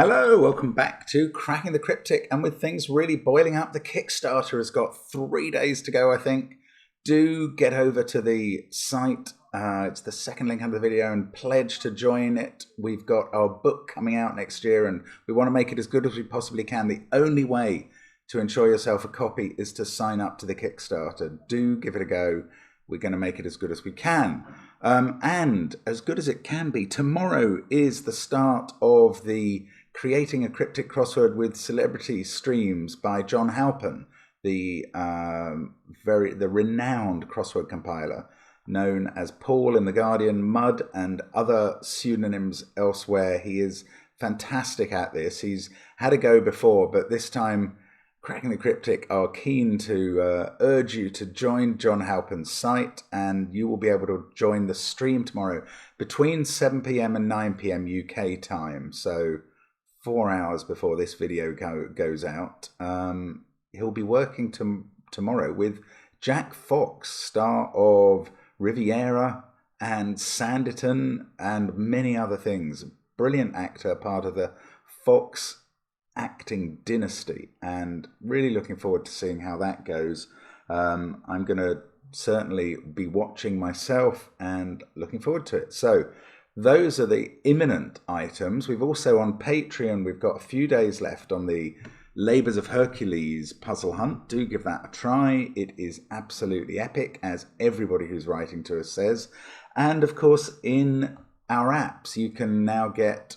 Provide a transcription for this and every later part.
Hello, welcome back to Cracking the Cryptic. And with things really boiling up, the Kickstarter has got 3 days to go, I think. Do get over to the site. It's the second link under the video and pledge to join it. We've got our book coming out next year and we want to make it as good as we possibly can. The only way to ensure yourself a copy is to sign up to the Kickstarter. Do give it a go. We're going to make it as good as we can. And as good as it can be, tomorrow is the start of the Creating a Cryptic Crossword with Celebrity streams by John Halpin, the renowned crossword compiler known as Paul in The Guardian, Mud, and other pseudonyms elsewhere. He is fantastic at this. He's had a go before, but this time Cracking the Cryptic are keen to urge you to join John Halpin's site, and you will be able to join the stream tomorrow between 7 PM and 9 PM UK time. So 4 hours before this video goes out. He'll be working tomorrow with Jack Fox, star of Riviera and Sanditon and many other things. Brilliant actor, part of the Fox acting dynasty, and really looking forward to seeing how that goes. I'm going to certainly be watching myself and looking forward to it. So those are the imminent items. We've also on Patreon, we've got a few days left on the Labours of Hercules puzzle hunt. Do give that a try. It is absolutely epic, as everybody who's writing to us says. And of course, in our apps, you can now get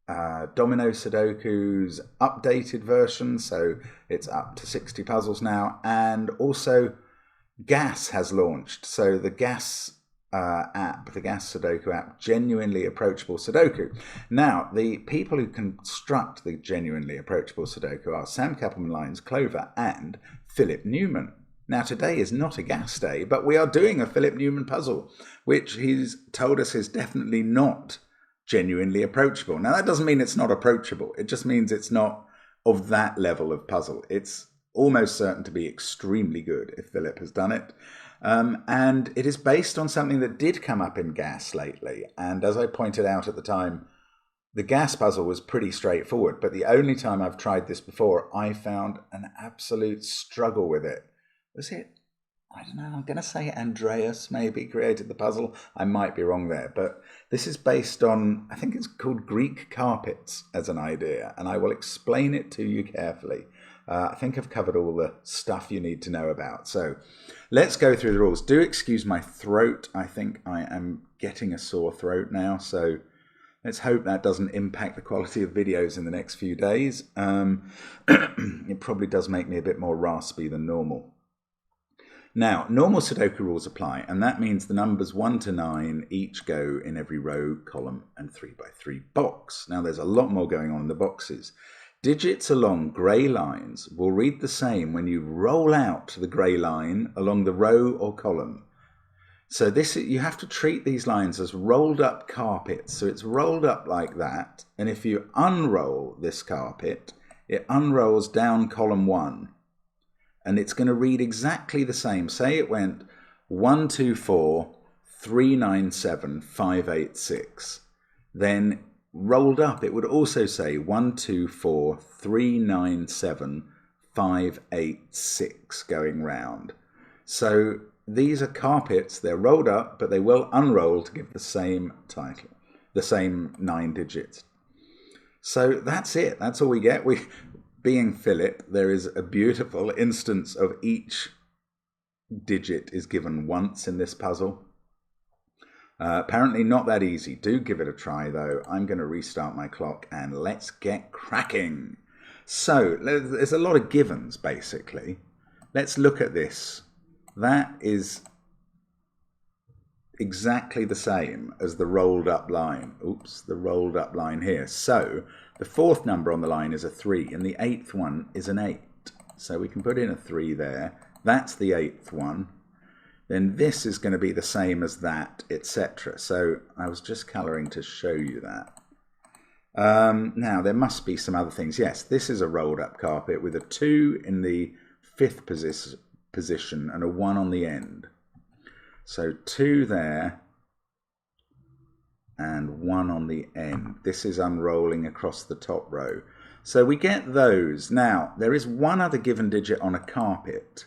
Domino Sudoku's updated version, so it's up to 60 puzzles now, and also Gas has launched. So the Gas app, the Gas Sudoku app, Genuinely Approachable Sudoku. Now, the people who construct the Genuinely Approachable Sudoku are Sam Cappleman-Lynes, Clover, and Philip Neumann. Now, today is not a Gas day, but we are doing a Philip Neumann puzzle, which he's told us is definitely not genuinely approachable. Now, that doesn't mean it's not approachable. It just means it's not of that level of puzzle. It's almost certain to be extremely good if Philip has done it. And it is based on something that did come up in Gas lately. And as I pointed out at the time, the Gas puzzle was pretty straightforward. But the only time I've tried this before, I found an absolute struggle with it. Was it? I don't know, I'm going to say Andreas maybe created the puzzle. I might be wrong there, but this is based on, I think it's called Greek carpets as an idea, and I will explain it to you carefully. I think I've covered all the stuff you need to know about. So let's go through the rules. Do excuse my throat. I think I am getting a sore throat now, so let's hope that doesn't impact the quality of videos in the next few days. It probably does make me a bit more raspy than normal. Now, normal Sudoku rules apply, and that means the numbers 1 to 9 each go in every row, column, and 3x3 box. Now, there's a lot more going on in the boxes. Digits along grey lines will read the same when you roll out the grey line along the row or column. So you have to treat these lines as rolled up carpets. So it's rolled up like that, and if you unroll this carpet, it unrolls down column 1. And it's going to read exactly the same. Say it went 1, 2, 4, 3, 9, 7, 5, 8, 6. Then rolled up, it would also say 1, 2, 4, 3, 9, 7, 5, 8, 6 going round. So these are carpets. They're rolled up, but they will unroll to give the same title, the same 9 digits. So that's it. That's all we get. Being Philip, there is a beautiful instance of each digit is given once in this puzzle. Apparently not that easy. Do give it a try, though. I'm going to restart my clock and let's get cracking. So there's a lot of givens, basically. Let's look at this. That is exactly the same as the rolled up line. Oops, the rolled up line here. So the 4th number on the line is a 3 and the 8th one is an 8. So we can put in a 3 there. That's the 8th one. Then this is going to be the same as that, etc. So I was just colouring to show you that. Now there must be some other things. Yes, this is a rolled up carpet with a 2 in the 5th position and a 1 on the end. So 2 there, and 1 on the end. This is unrolling across the top row. So we get those. Now, there is one other given digit on a carpet.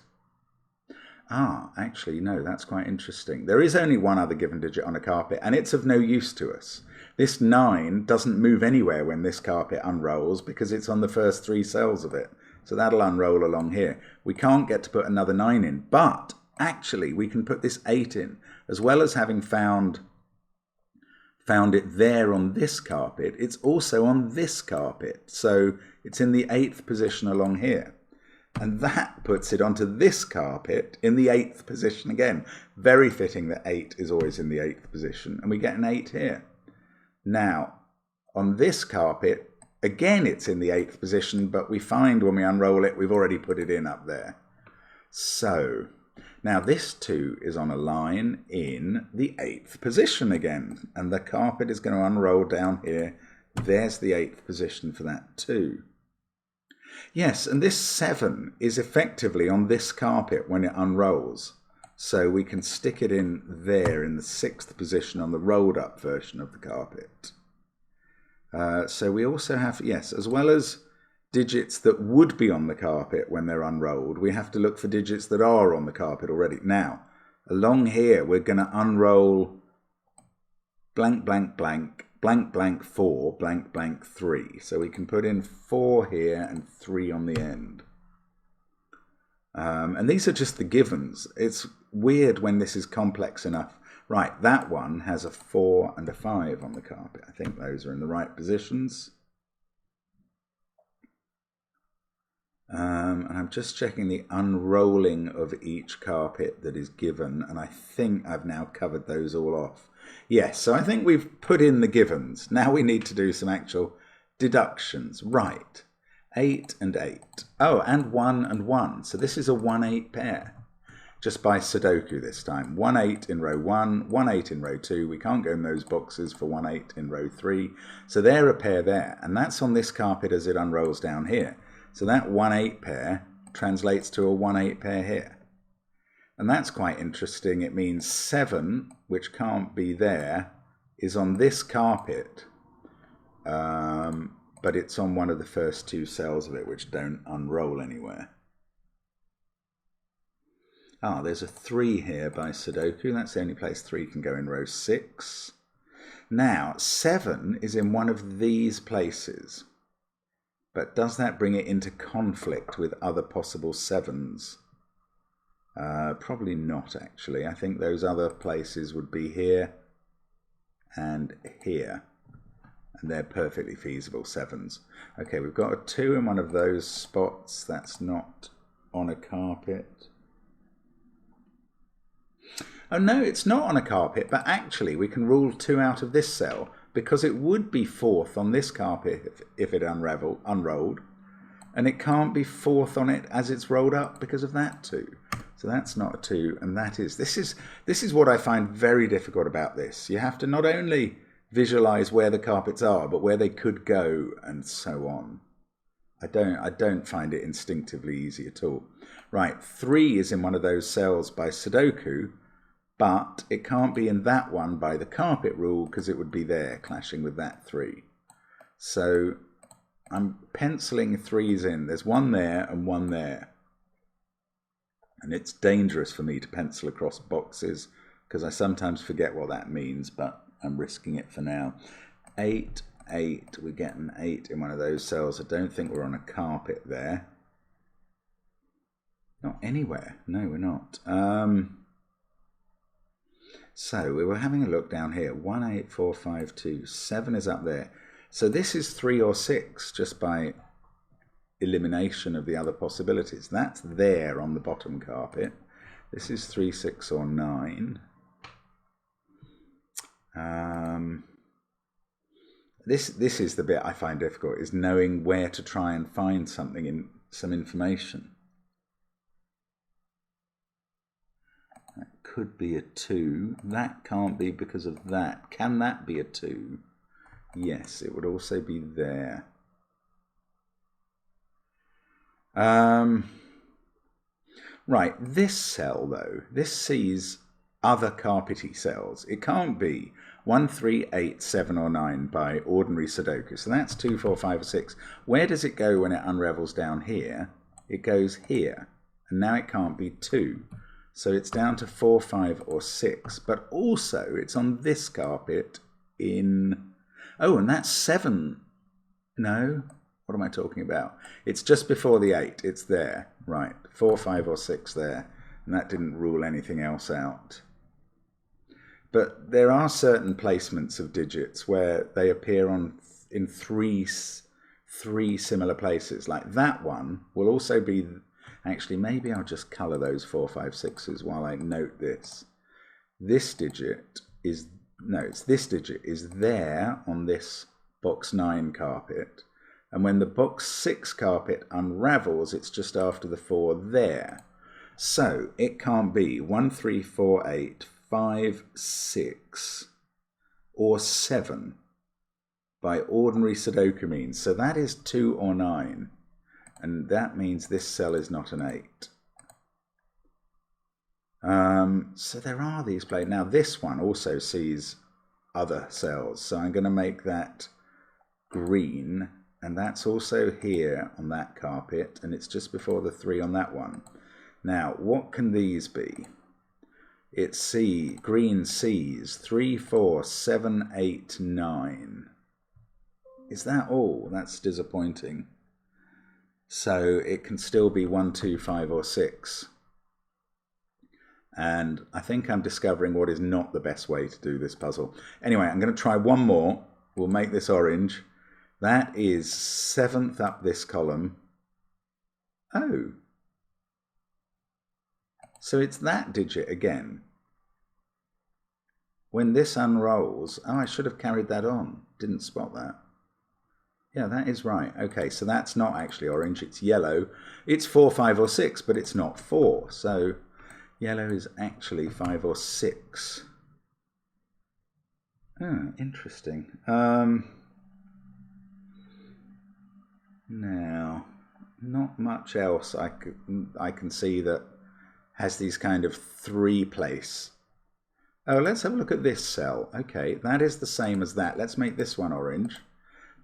Actually, no, that's quite interesting. There is only one other given digit on a carpet, and it's of no use to us. This 9 doesn't move anywhere when this carpet unrolls because it's on the first 3 cells of it. So that'll unroll along here. We can't get to put another 9 in, but actually we can put this 8 in, as well as having found it there on this carpet. It's also on this carpet. So it's in the 8th position along here. And that puts it onto this carpet in the 8th position again. Very fitting that 8 is always in the 8th position. And we get an 8 here. Now, on this carpet, again it's in the 8th position, but we find when we unroll it, we've already put it in up there. So, now this 2 is on a line in the 8th position again. And the carpet is going to unroll down here. There's the 8th position for that 2. Yes, and this 7 is effectively on this carpet when it unrolls. So we can stick it in there in the 6th position on the rolled up version of the carpet. So we also have, yes, as well as digits that would be on the carpet when they're unrolled, we have to look for digits that are on the carpet already. Now, along here, we're going to unroll blank, blank, blank, blank, blank 4, blank, blank 3. So we can put in 4 here and 3 on the end. And these are just the givens. It's weird when this is complex enough. Right, that one has a 4 and a 5 on the carpet. I think those are in the right positions. And I'm just checking the unrolling of each carpet that is given. And I think I've now covered those all off. Yes, so I think we've put in the givens. Now we need to do some actual deductions. Right, 8 and 8. Oh, and 1 and 1. So this is a 1-8 pair. Just by Sudoku this time. 1-8 in row 1, 1-8 in row 2. We can't go in those boxes for 1-8 in row 3. So they're a pair there. And that's on this carpet as it unrolls down here. So that 1-8 pair translates to a 1-8 pair here. And that's quite interesting. It means 7, which can't be there, is on this carpet. But it's on one of the first 2 cells of it, which don't unroll anywhere. There's a 3 here by Sudoku. That's the only place 3 can go in row 6. Now, 7 is in one of these places. But does that bring it into conflict with other possible 7s? Probably not, actually. I think those other places would be here and here. And they're perfectly feasible 7s. Okay, we've got a 2 in one of those spots. That's not on a carpet. Oh, no, it's not on a carpet, but actually we can rule 2 out of this cell because it would be 4th on this carpet if it unrolled. And it can't be 4th on it as it's rolled up because of that 2. So that's not a 2, and that is. This is what I find very difficult about this. You have to not only visualize where the carpets are, but where they could go, and so on. I don't find it instinctively easy at all. Right, 3 is in one of those cells by Sudoku, but it can't be in that one by the carpet rule because it would be there, clashing with that 3. So I'm penciling 3s in. There's 1 there and 1 there. And it's dangerous for me to pencil across boxes because I sometimes forget what that means, but I'm risking it for now. 8, 8. We get an 8 in one of those cells. I don't think we're on a carpet there. Not anywhere. No, we're not. So we were having a look down here. 1, 8, 4, 5, 2. 7 is up there. So this is 3 or 6 just by elimination of the other possibilities. That's there on the bottom carpet. This is 3, 6 or 9. This is the bit I find difficult, is knowing where to try and find something in some information. That could be a 2. That can't be because of that. Can that be a 2? Yes, it would also be there. Right, this cell though, this sees other carpety cells. It can't be 1, 3, 8, 7 or 9 by ordinary Sudoku. So that's 2, 4, 5 or 6. Where does it go when it unravels down here? It goes here. And now it can't be 2. So it's down to 4, 5 or 6. But also it's on this carpet in... Oh, and that's 7. No? What am I talking about? It's just before the 8. It's there. Right. 4, 5 or 6 there. And that didn't rule anything else out. But there are certain placements of digits where they appear in three similar places. Like that one will also be... Actually, maybe I'll just colour those 4, 5, 6s while I note this. This digit is... No, it's this digit is there on this box 9 carpet. And when the box 6 carpet unravels, it's just after the 4 there. So it can't be 1, 3, 4, 8, 5, 6 or 7 by ordinary Sudoku means. So that is 2 or 9. And that means this cell is not an 8. So there are these places. Now this one also sees other cells. So I'm going to make that green. And that's also here on that carpet. And it's just before the 3 on that one. Now, what can these be? It's green C's, 3, 4, 7, 8, 9. Is that all? That's disappointing. So it can still be 1, 2, 5 or 6. And I think I'm discovering what is not the best way to do this puzzle. Anyway, I'm going to try one more. We'll make this orange. That is 7th up this column. Oh. So it's that digit again. When this unrolls, oh, I should have carried that on. Didn't spot that. Yeah, that is right. Okay, so that's not actually orange, it's yellow. It's 4, 5 or 6, but it's not 4. So yellow is actually 5 or 6. Oh, interesting. Now, not much else I can see that has these kind of 3 place. Oh, let's have a look at this cell. Okay, that is the same as that. Let's make this one orange.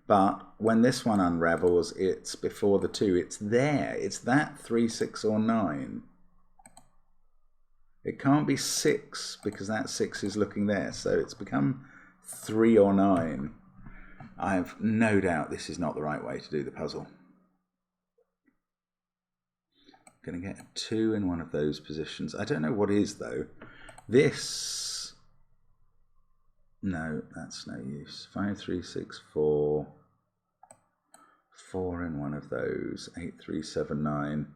But when this one unravels, it's before the 2. It's there. It's that 3, 6 or 9. It can't be 6 because that 6 is looking there. So it's become 3 or 9. I have no doubt this is not the right way to do the puzzle. I'm going to get a 2 in one of those positions. I don't know what is though. This, no, that's no use. 5, 3, 6, 4. 4 in one of those. 8, 3, 7, 9.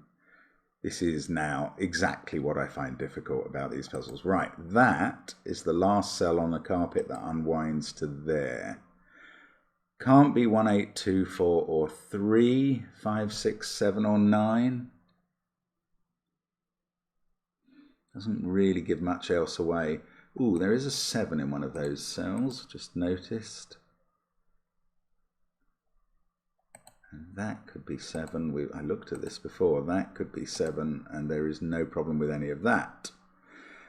This is now exactly what I find difficult about these puzzles. Right, that is the last cell on the carpet that unwinds to there. Can't be 1, 8, 2, 4 or 3, 5, 6, 7 or 9. Doesn't really give much else away. Ooh, there is a 7 in one of those cells, just noticed. And that could be 7. I looked at this before. That could be 7, and there is no problem with any of that.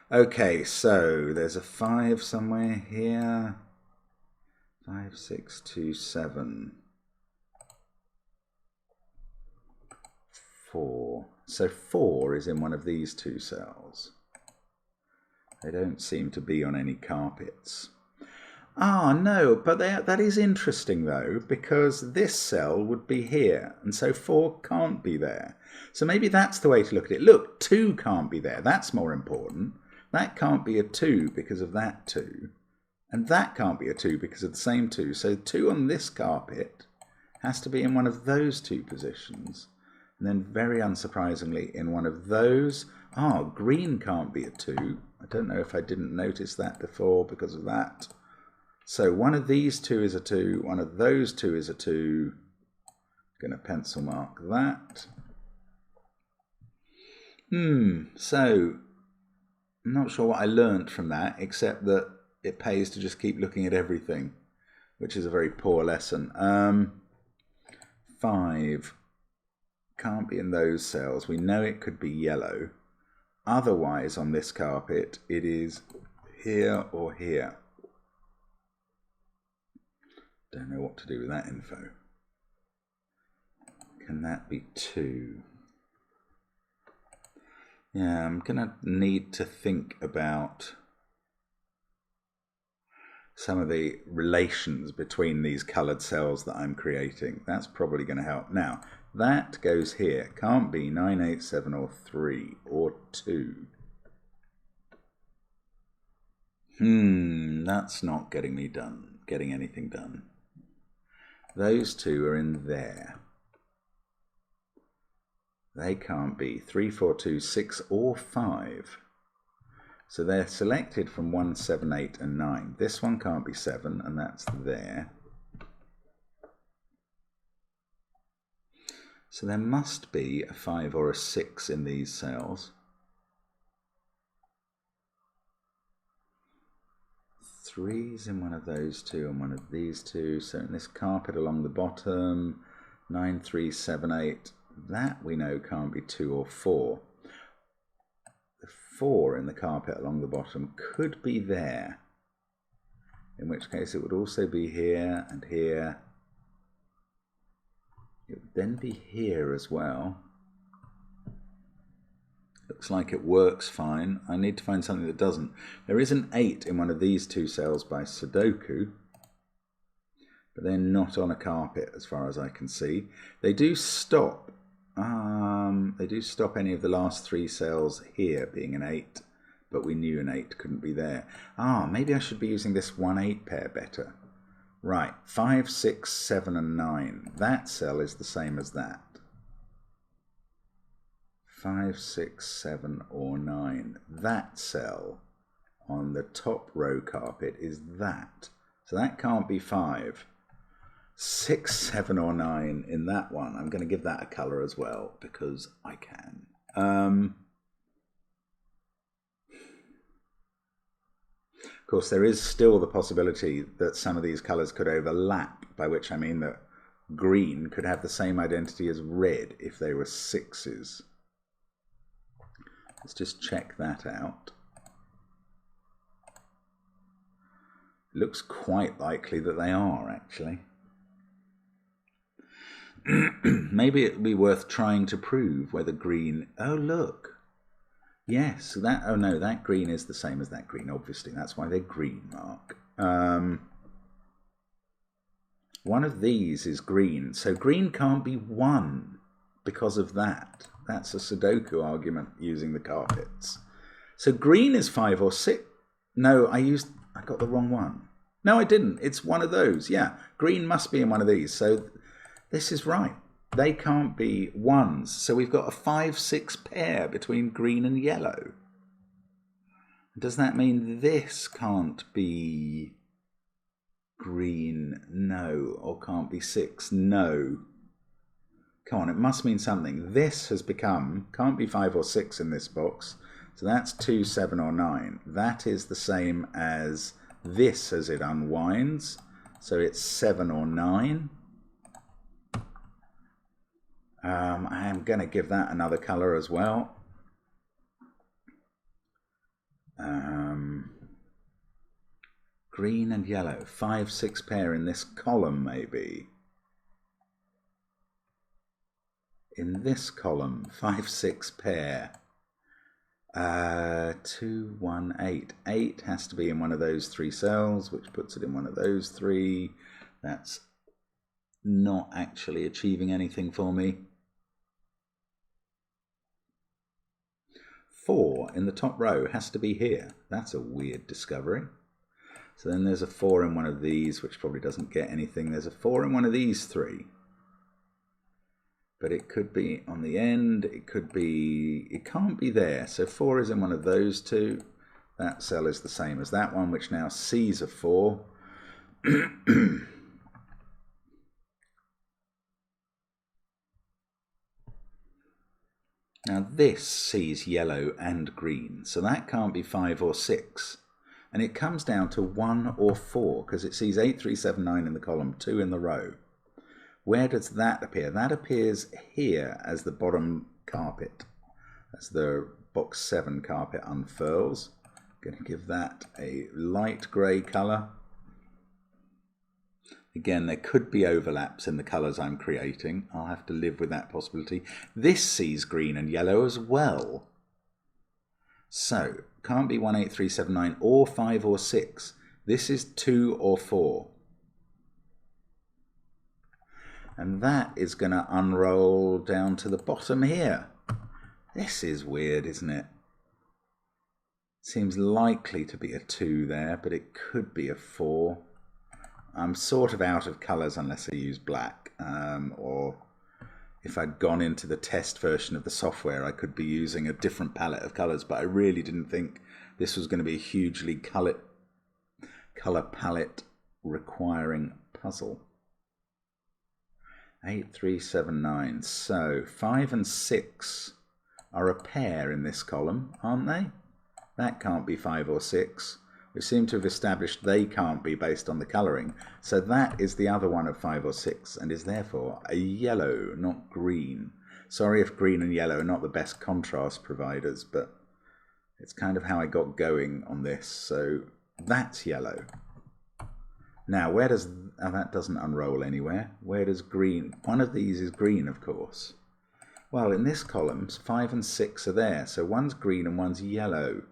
Okay, so there's a 5 somewhere here. 5, 6, 2, 7. 4. So 4 is in one of these 2 cells. They don't seem to be on any carpets. Ah, no, but that is interesting though, because this cell would be here, and so 4 can't be there. So maybe that's the way to look at it. Look, 2 can't be there. That's more important. That can't be a 2 because of that 2. And that can't be a 2 because of the same 2. So 2 on this carpet has to be in one of those 2 positions. And then very unsurprisingly in one of those. Ah, green can't be a 2. I don't know if I didn't notice that before because of that. So one of these 2 is a 2. One of those 2 is a 2. Going to pencil mark that. So I'm not sure what I learnt from that, except that it pays to just keep looking at everything, which is a very poor lesson. 5 can't be in those cells. We know it could be yellow. Otherwise, on this carpet, it is here or here. Don't know what to do with that info. Can that be 2? Yeah, I'm going to need to think about some of the relations between these coloured cells that I'm creating. That's probably going to help. Now, that goes here. Can't be 9, 8, 7 or 3 or 2. That's not getting anything done. Those 2 are in there. They can't be 3, 4, 2, 6 or 5. So they're selected from 1, 7, 8 and 9. This one can't be 7 and that's there. So there must be a 5 or a 6 in these cells. 3's in one of those 2 and one of these 2. So in this carpet along the bottom, 9, 3, 7, 8. That we know can't be 2 or 4. The 4 in the carpet along the bottom could be there, in which case it would also be here and here. It would then be here as well. Looks like it works fine. I need to find something that doesn't. There is an 8 in one of these 2 cells by Sudoku, but they're not on a carpet as far as I can see. They do stop. They do stop any of the last 3 cells here being an 8, but we knew an 8 couldn't be there. Maybe I should be using this 1, 8 pair better. Right, 5, 6, 7 and 9. That cell is the same as that. 5, 6, 7 or 9. That cell on the top row carpet is that. So that can't be 5. 6, 7 or 9 in that one. I'm going to give that a colour as well because I can. Of course, there is still the possibility that some of these colours could overlap, by which I mean that green could have the same identity as red if they were 6s. Let's just check that out. Looks quite likely that they are, actually. Maybe it would be worth trying to prove whether green... Oh, look. Yes, that... Oh, no, that green is the same as that green, obviously. That's why they're green, Mark. One of these is green. So green can't be 1 because of that. That's a Sudoku argument using the carpets. So green is 5 or 6. No, I got the wrong one. No, I didn't. It's one of those. Yeah, green must be in one of these. So... this is right. They can't be 1s. So we've got a 5, 6 pair between green and yellow. Does that mean this can't be green? No. Or can't be 6? No. Come on, it must mean something. This has become, can't be 5 or 6 in this box. So that's 2, 7 or 9. That is the same as this as it unwinds. So it's 7 or 9. I am going to give that another colour as well. Green and yellow. 5, 6 pair in this column, maybe. In this column, 5, 6 pair. 2, 1, 8. 8 has to be in one of those 3 cells, which puts it in one of those 3. That's not actually achieving anything for me. 4 in the top row has to be here. That's a weird discovery. So then there's a 4 in one of these, which probably doesn't get anything. There's a 4 in one of these 3. But it could be on the end. It could be, it can't be there. So 4 is in one of those 2. That cell is the same as that one, which now sees a 4. Now this sees yellow and green, so that can't be 5 or 6. And it comes down to 1 or 4, because it sees 8, 3, 7, 9 in the column, 2 in the row. Where does that appear? That appears here as the bottom carpet, as the box 7 carpet unfurls. I'm going to give that a light grey colour. Again, there could be overlaps in the colours I'm creating. I'll have to live with that possibility. This sees green and yellow as well. So, can't be 18379 or 5 or 6. This is 2 or 4. And that is going to unroll down to the bottom here. This is weird, isn't it? Seems likely to be a 2 there, but it could be a 4. I'm sort of out of colours unless I use black, or if I'd gone into the test version of the software I could be using a different palette of colours, but I really didn't think this was going to be a hugely colour palette requiring puzzle. 8379, so 5 and 6 are a pair in this column, aren't they? That can't be 5 or 6. We seem to have established they can't be based on the colouring. So that is the other one of 5 or 6 and is therefore a yellow, not green. Sorry if green and yellow are not the best contrast providers, but it's kind of how I got going on this. So that's yellow. Now, where does... Oh, that doesn't unroll anywhere. Where does green... One of these is green, of course. Well, in this column, 5 and 6 are there. So one's green and one's yellow.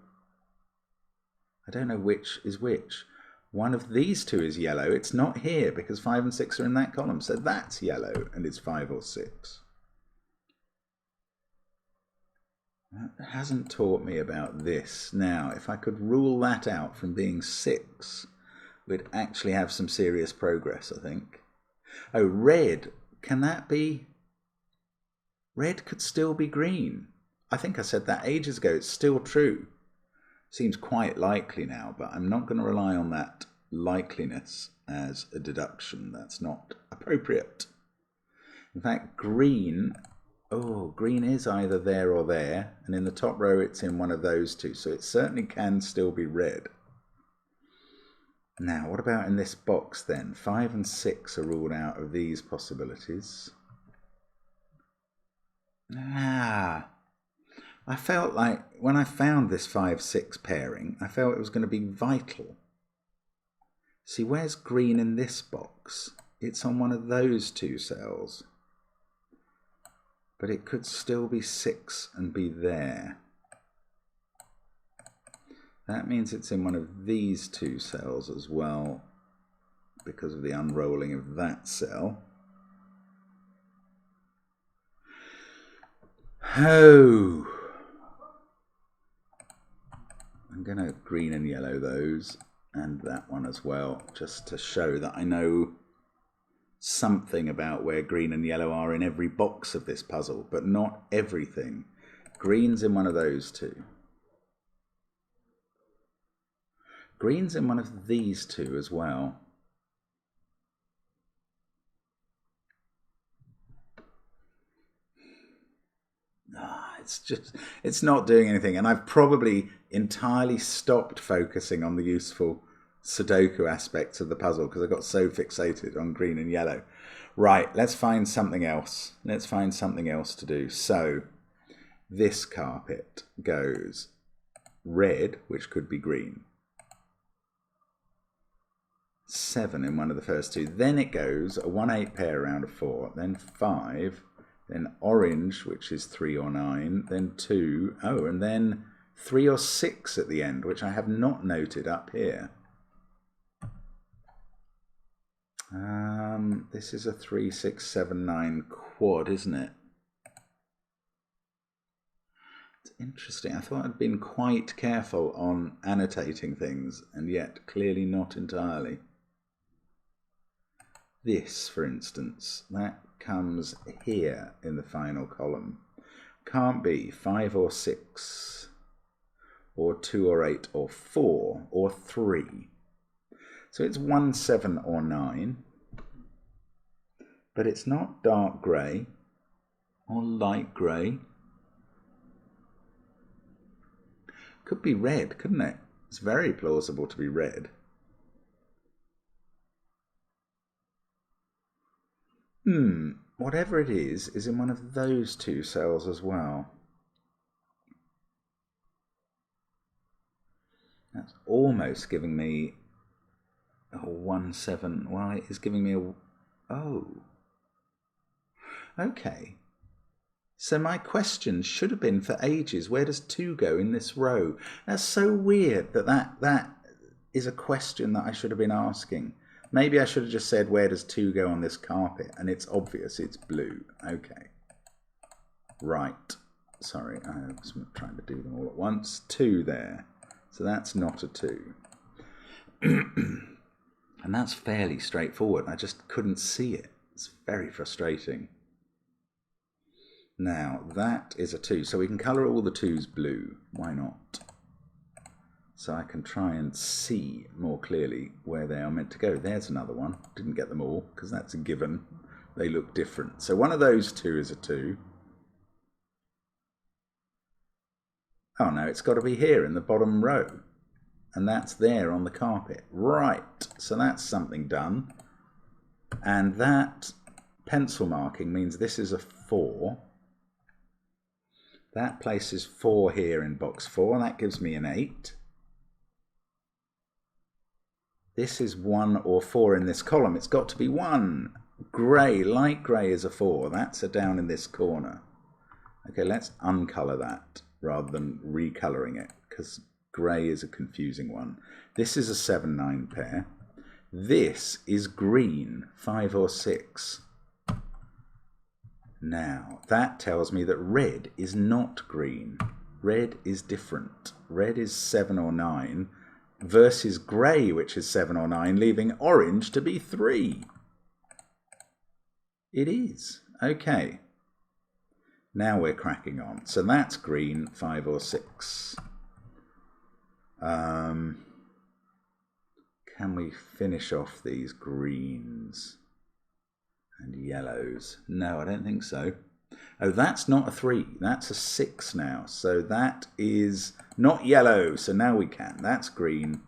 I don't know which is which. One of these two is yellow. It's not here because 5 and 6 are in that column. So that's yellow and it's 5 or 6. That hasn't taught me about this. Now, if I could rule that out from being 6, we'd actually have some serious progress, I think. Oh, red. Can that be? Red could still be green. I think I said that ages ago. It's still true. Seems quite likely now, but I'm not going to rely on that likeliness as a deduction. That's not appropriate. In fact, green, green is either there or there, and in the top row it's in one of those two, so it certainly can still be red. Now, what about in this box then? 5 and 6 are ruled out of these possibilities. I felt like when I found this 5-6 pairing, I felt it was going to be vital. See, where's green in this box? It's on one of those two cells. But it could still be 6 and be there. That means it's in one of these two cells as well, because of the unrolling of that cell. Oh! I'm going to green and yellow those, and that one as well, just to show that I know something about where green and yellow are in every box of this puzzle, but not everything. Green's in one of those two. Green's in one of these two as well. It's not doing anything, and I've probably entirely stopped focusing on the useful Sudoku aspects of the puzzle because I got so fixated on green and yellow. Right, let's find something else. Let's find something else to do. So this carpet goes red, which could be green. 7 in one of the first two. Then it goes a 1-8 pair around a 4, then 5. Then orange, which is 3 or 9, then 2, and then 3 or 6 at the end, which I have not noted up here. This is a 3, 6, 7, 9 quad, isn't it? It's interesting. I thought I'd been quite careful on annotating things, and yet clearly not entirely. This, for instance, that comes here in the final column. Can't be 5 or 6, or 2 or 8 or 4 or 3. So it's 1, 7 or 9. But it's not dark grey or light grey. Could be red, couldn't it? It's very plausible to be red. Whatever it is in one of those two cells as well. That's almost giving me Oh, 1, 7. Well, it is giving me a... Oh. Okay. So my question should have been for ages, where does 2 go in this row? That's so weird that is a question that I should have been asking. Maybe I should have just said, where does 2 go on this carpet? And it's obvious, it's blue. Okay. Right. Sorry, I was trying to do them all at once. 2 there. So that's not a 2. And that's fairly straightforward. I just couldn't see it. It's very frustrating. Now, that is a 2. So we can colour all the 2s blue. Why not? So I can try and see more clearly where they are meant to go. There's another one. Didn't get them all, because that's a given. They look different. So one of those 2 is a 2. Oh no, it's got to be here in the bottom row. And that's there on the carpet. Right, so that's something done. And that pencil marking means this is a 4. That places 4 here in box 4. That gives me an 8. This is 1 or 4 in this column. It's got to be 1. Grey, light grey is a 4. That's a down in this corner. Okay, let's uncolour that rather than recolouring it, because grey is a confusing one. This is a 7-9 pair. This is green, 5 or 6. Now, that tells me that red is not green. Red is different. Red is 7 or 9 versus grey, which is 7 or 9, leaving orange to be 3. It is. Okay. Now we're cracking on. So that's green, 5 or 6. Can we finish off these greens and yellows? No, I don't think so. Oh, that's not a 3. That's a 6 now. So that is not yellow. So now we can. That's green.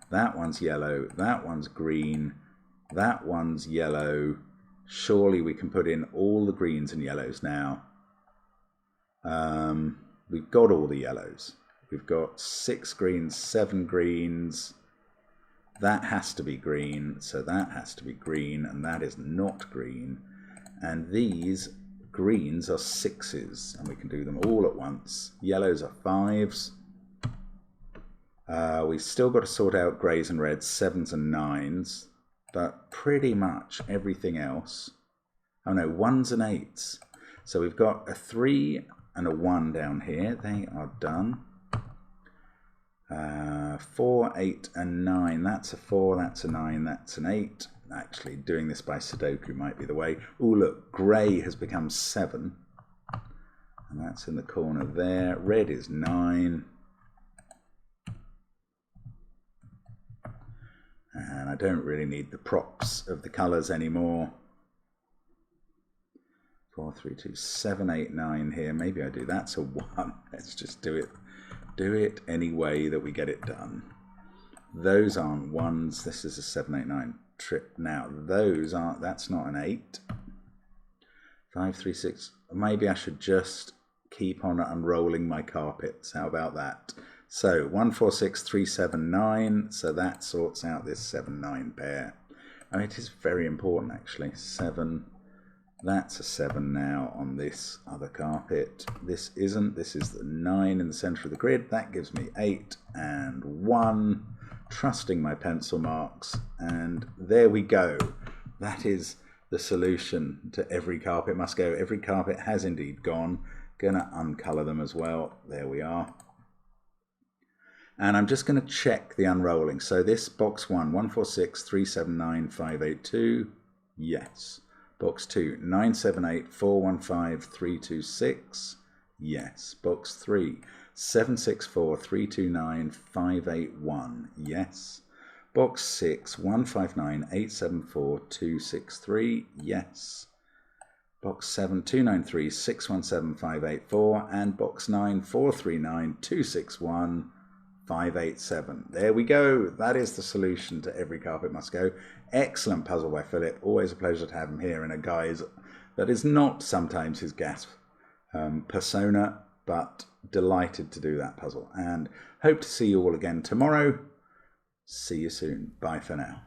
That one's yellow. That one's green. That one's yellow. Surely we can put in all the greens and yellows now. We've got all the yellows. We've got 6 greens, 7 greens. That has to be green, so that has to be green, and that is not green. And these greens are 6s, and we can do them all at once. Yellows are 5s. We've still got to sort out greys and reds, 7s and 9s, but pretty much everything else. Oh no, 1s and 8s. So we've got a 3 and a 1 down here. They are done. 4, 8 and 9. That's a 4, that's a 9, that's an 8. Actually, doing this by Sudoku might be the way. Oh, look, grey has become 7. And that's in the corner there. Red is 9. And I don't really need the props of the colours anymore. 4, 3, 2, 7, 8, 9 here. Maybe I do. That's a 1. Let's just do it. Do it any way that we get it done. Those aren't 1s. This is a 7, 8, 9 trip. Now, those aren't, that's not an 8. 5, 3, 6. Maybe I should just keep on unrolling my carpets. How about that? So 1, 4, 6, 3, 7, 9. So that sorts out this 7, 9 pair. I mean, it is very important actually. 7. That's a 7 now on this other carpet. This isn't. This is the 9 in the center of the grid. That gives me 8 and 1. Trusting my pencil marks. And there we go. That is the solution to every carpet must go. Every carpet has indeed gone. Gonna uncolour them as well. There we are. And I'm just going to check the unrolling. So this box 1, 1, 4, 6, 3, 7, 9, 5, 8, 2. Yes. Box 2, 9, 7, 8, 4, 1, 5, 3, 2, 6. Yes. Box 3, 7, 6, 4, 3, 2, 9, 5, 8, 1. Yes. Box 6, 1, 5, 9, 8, 7, 4, 2, 6, 3. Yes. Box 7, 2, 9, 3, 6, 1, 7, 5, 8, 4. And box 9, 4, 3, 9, 2, 6, 1. 5, 8, 7. There we go. That is the solution to every carpet must go. Excellent puzzle by Philip. Always a pleasure to have him here in a guise that is not sometimes his gas persona, but delighted to do that puzzle. And hope to see you all again tomorrow. See you soon. Bye for now.